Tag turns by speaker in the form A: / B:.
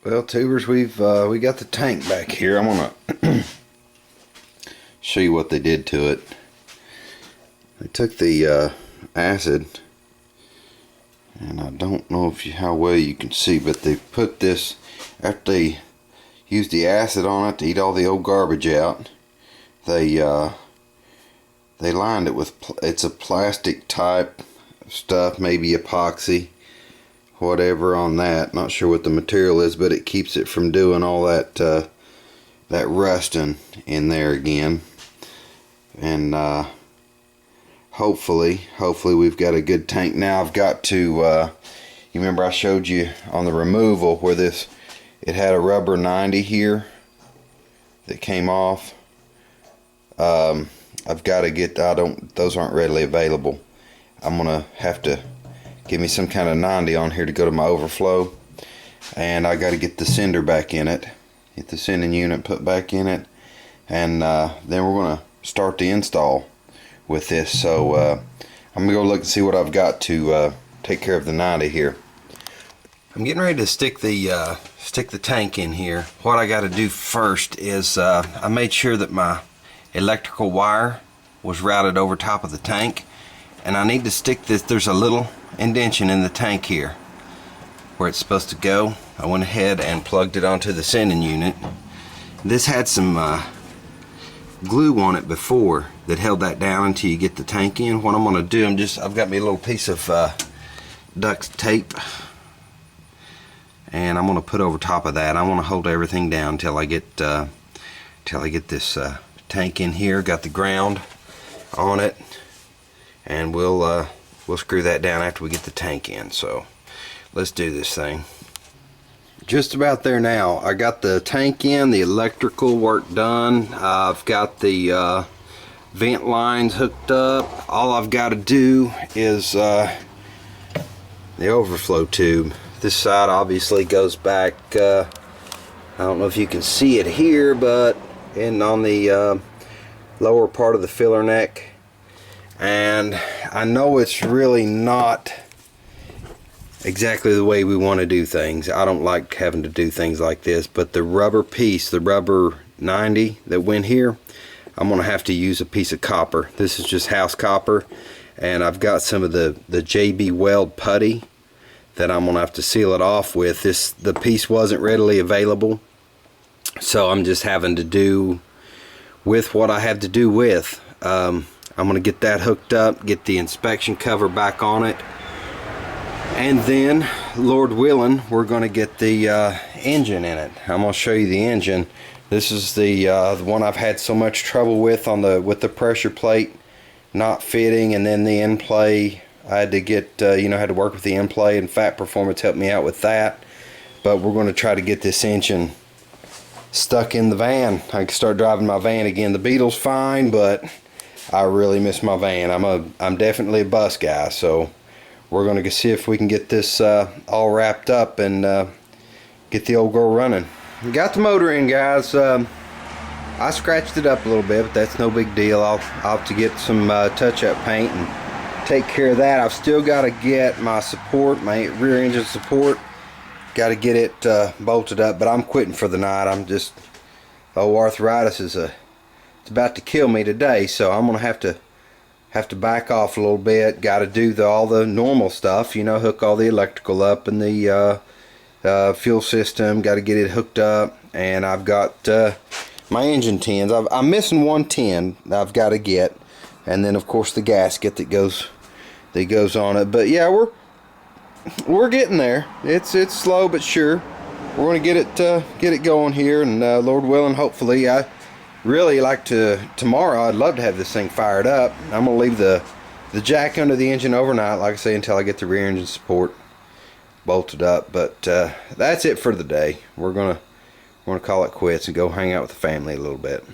A: Well, tubers, we got the tank back here. I'm gonna show you what they did to it. They took the acid, and I don't know how well you can see, but they put this, after they used the acid on it to eat all the old garbage out, they lined it with, it's a plastic type stuff, maybe epoxy, whatever on that. Not sure what the material is, but it keeps it from doing all that that rusting in there again. And hopefully we've got a good tank now. I've got to you remember I showed you on the removal where it had a rubber 90 here that came off. I've got to get, those aren't readily available. I'm gonna have to give me some kind of 90 on here to go to my overflow, and I got to get the sender back in it, get the sending unit put back in it, and then we're gonna start the install with this. So I'm gonna go look and see what I've got to take care of the 90 here. I'm getting ready to stick the tank in here. What I got to do first is I made sure that my electrical wire was routed over top of the tank, and I need to stick this. There's a little indentation in the tank here where it's supposed to go. I went ahead and plugged it onto the sending unit. This had some glue on it before that held that down until you get the tank in. What I'm going to do, I've got me a little piece of duct tape, and I'm going to put over top of that. I want to hold everything down till I get this tank in here. Got the ground on it, and we'll screw that down after we get the tank in. So let's do this thing. Just about there now. I got the tank in, the electrical work done. I've got the vent lines hooked up. All I've got to do is the overflow tube. This side obviously goes back, I don't know if you can see it here, but on the lower part of the filler neck. And I know it's really not exactly the way we want to do things. I don't like having to do things like this, but the rubber piece, the rubber 90 that went here, I'm going to have to use a piece of copper. This is just house copper, and I've got some of the JB Weld putty that I'm going to have to seal it off with. The piece wasn't readily available, so I'm just having to do with what I have to do with. I'm going to get that hooked up, get the inspection cover back on it, and then, Lord willing, we're going to get the engine in it. I'm going to show you the engine. This is the one I've had so much trouble with with the pressure plate not fitting, and then the end play. I had to get had to work with the end play, and Fat Performance helped me out with that. But we're going to try to get this engine stuck in the van. I can start driving my van again. The Beetle's fine, but I really miss my van. I'm definitely a bus guy, so we're going to see if we can get this all wrapped up and get the old girl running. We got the motor in, guys. I scratched it up a little bit, but that's no big deal. I'll have to get some touch-up paint and take care of that. I've still got to get my support, my rear engine support. Got to get it bolted up, but I'm quitting for the night. I'm just, arthritis is it's about to kill me today, so I'm gonna have to back off a little bit. Got to do all the normal stuff, hook all the electrical up and the fuel system. Got to get it hooked up, and I've got my engine tins. I'm missing one tin I've got to get, and then of course the gasket that goes on it. But yeah, we're getting there. It's slow but sure. We're gonna get it going here, and Lord willing, hopefully. I really like tomorrow I'd love to have this thing fired up. I'm gonna leave the jack under the engine overnight, like I say, until I get the rear engine support bolted up. But that's it for the day. We're gonna call it quits and go hang out with the family a little bit.